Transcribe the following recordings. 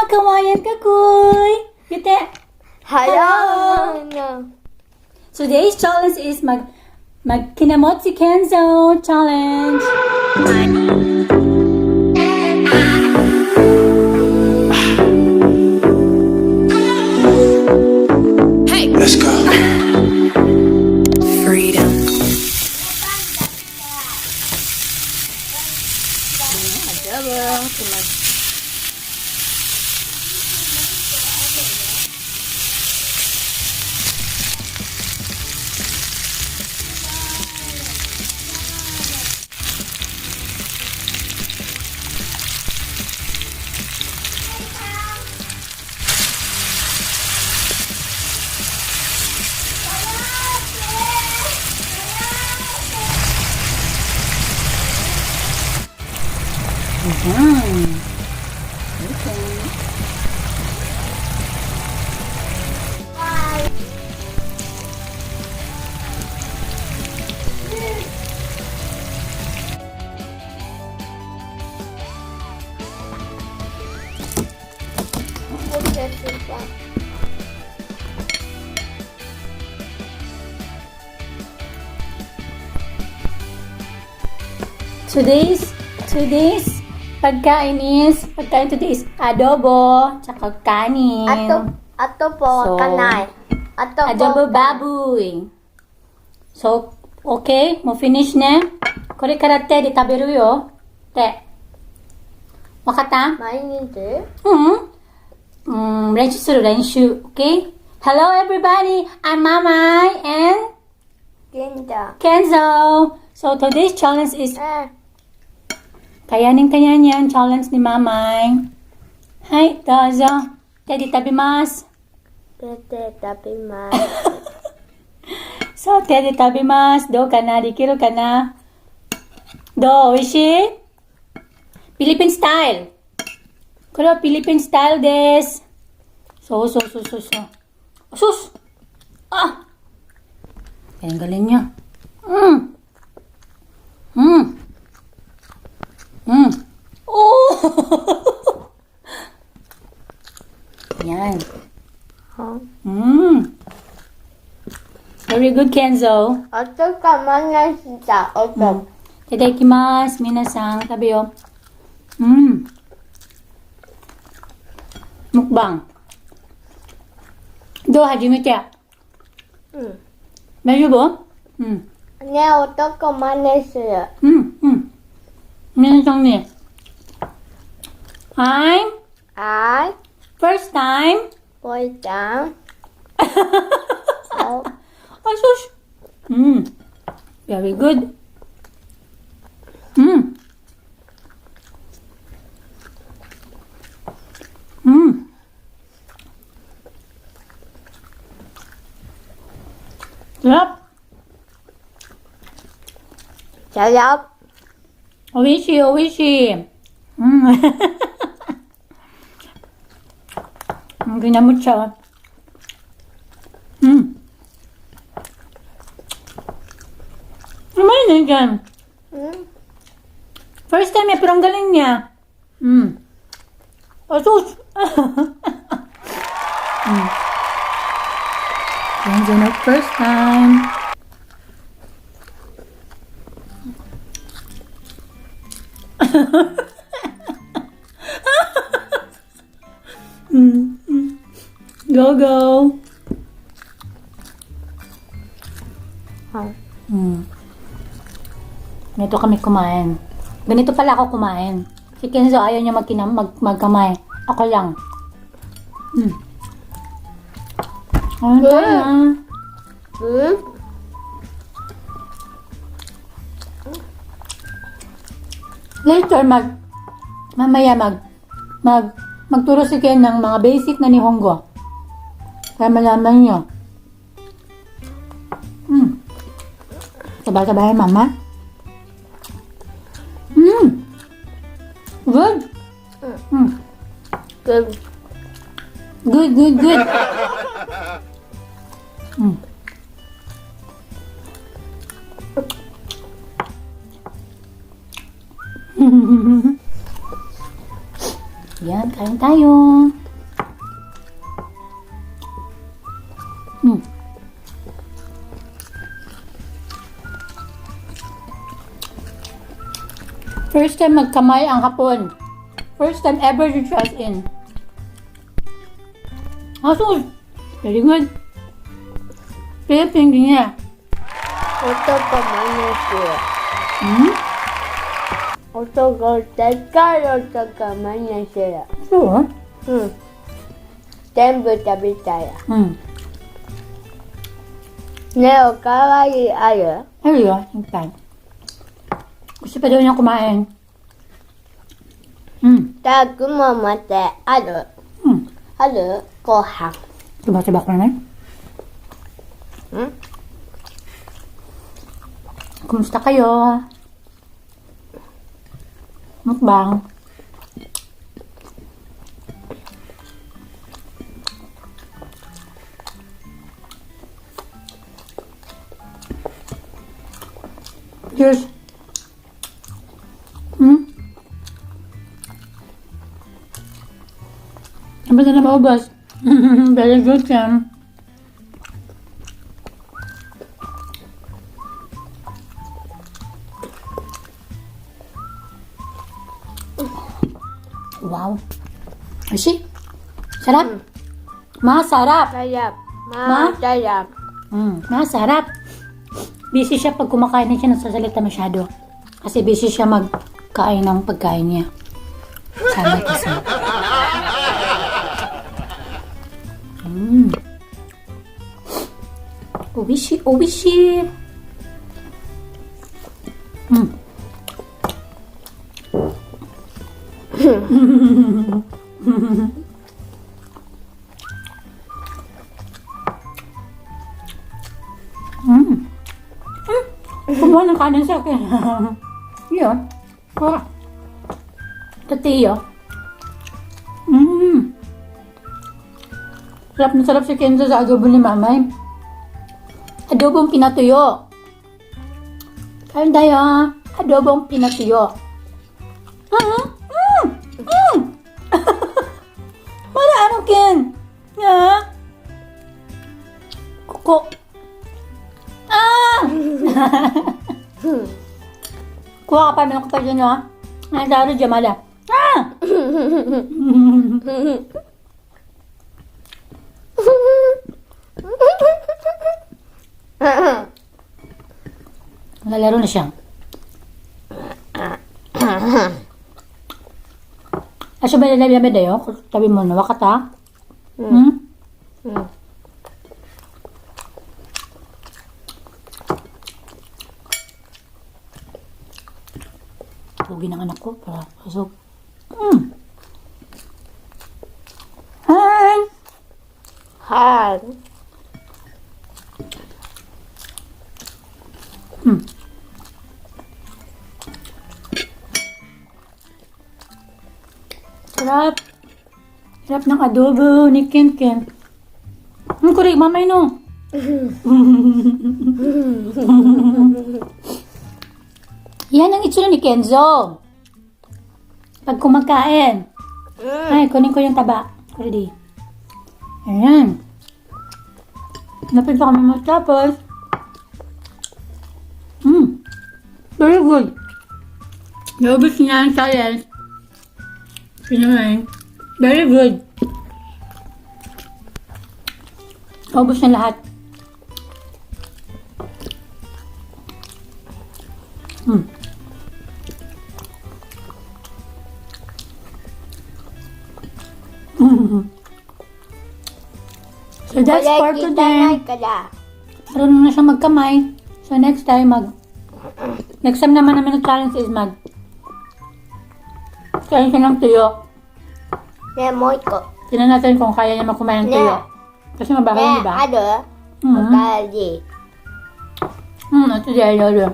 magkawayan ka, Kuy. Yute. Hello. No. Today's challenge is kinamotsi Kenzo challenge. Hey, let's go. Freedom. Adobong. Today's pagkain today is adobo, tsaka kanin. Ato po, kanay. Adobo baboy. So, okay, mo finish ne? Kore kara te de taberu yo. Te. Wakata? Mainit. Renshu. Okay? Hello everybody, I'm Kamay and Kenzo. So, today's challenge is kayanin challenge ni Mamay. Hai, dozo. Tedi tabimasu. So, tedi tabimasu. Do ka na? Dikiru ka na? Do, oishii? Philippine style. Kuro, Philippine style desu. So. Sus! Ah! Kaya ang galing niya. Oh! Yan. Very good, Kenzo. Ato kamay shita. Ato. Itadakimasu, minasan. Tabi yo. Mukbang. Do, hajimete. Daijoubu? Ne, otoko mane suru. Minasan ni. First time. Boy down. Ay, sus. Very good. Sarap. Oishi. Ang ginamot siya. Amazing yan. First time niya, pero ang galing niya. Asus! Yan dyan ang first time. Go. Ganito kami kumain. Ganito pala ako kumain. Si Kenzo ayaw niya magkamay. Ako lang. Later, mamaya magturo si Ken ng mga basic na Nihongo. Kaya malaman nyo. Sabay-sabayan, mama. Good. Good. Yan, kain tayo. First time magkamay ang hapon. First time ever to trust in. Asus! Very good. Philippine niya. 어떻게 만났어요? Hmm? 어떻게 색깔 어떻게 만났어요? Sure. 응. 전부 다 비싸요. 네오 가와이 아요. Ayun, yung time. Gusto pa daw niya kumain. 다 그만한테 아르. 아르 고항. Diba ko naman? 응? Kumusta kayo? Mukbang. Cheers. Ang na maubos. Very good yan. Wow. Ashi? Sarap? Masarap. 사yap마 Ma? 사yap. Masarap. Busy siya pag kumakain na siya, nagsasalita masyado. Kasi busy siya magkain ng pagkain niya. Sama isa. Obishi, obishi. Kumuha ng kanin sa akin. Yun. Wala. Tatiyo. Sarap na sarap si Kenzo sa adobo ni Mamay. Adobong pinatuyo. Kain tayo. Adobong pinatuyo. Wala ano, Ken? Ya? Kuko. Kuha ka pa, minok pa dyan, ha? Ay, daro dyan, mala. Lalaro na siya. Aso ba nalalabi dayo? Tabi mo na, wakata? Tugi ng anak ko para pasok. Hi! 한. Sarap. Sarap ng adobo ni Ken Ken. Kurig, mamay no. Yan ang itsura ni Kenzo. Pag kumakain. Ay, kunin ko yung taba. Ready. Ayan. Napit pa kami matapos. Very good. Naubos niya ang science. Pinamay. Very good. Naubos na lahat. So that's for today. Marunong na siya magkamay. So next time naman namin ang challenge is kain siya ng tuyo. 네, 뭐 있고. Tignan natin kung kaya niya magkumain ng tuyo. Kasi mabahay, 네, di ba? 아들. 먹어야지. Ito dahil yun.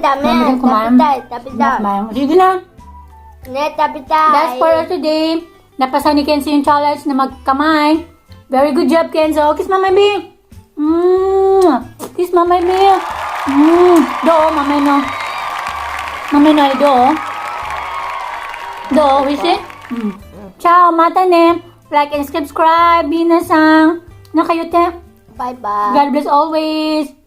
다음에 Marami kang kumain. 따비다. Kumain. Sige na. 네, 따비다. That's for today. Napasa ni Kenzo yung challenge na magkamay. Very good job, Kenzo. Kiss Mamay B. Kiss Mamay B. Do, Mamay no. Mamay no, do. Do, wisi? Ciao, mata ne. Like and subscribe. Binasang. Na kayo te. Bye-bye. God bless always.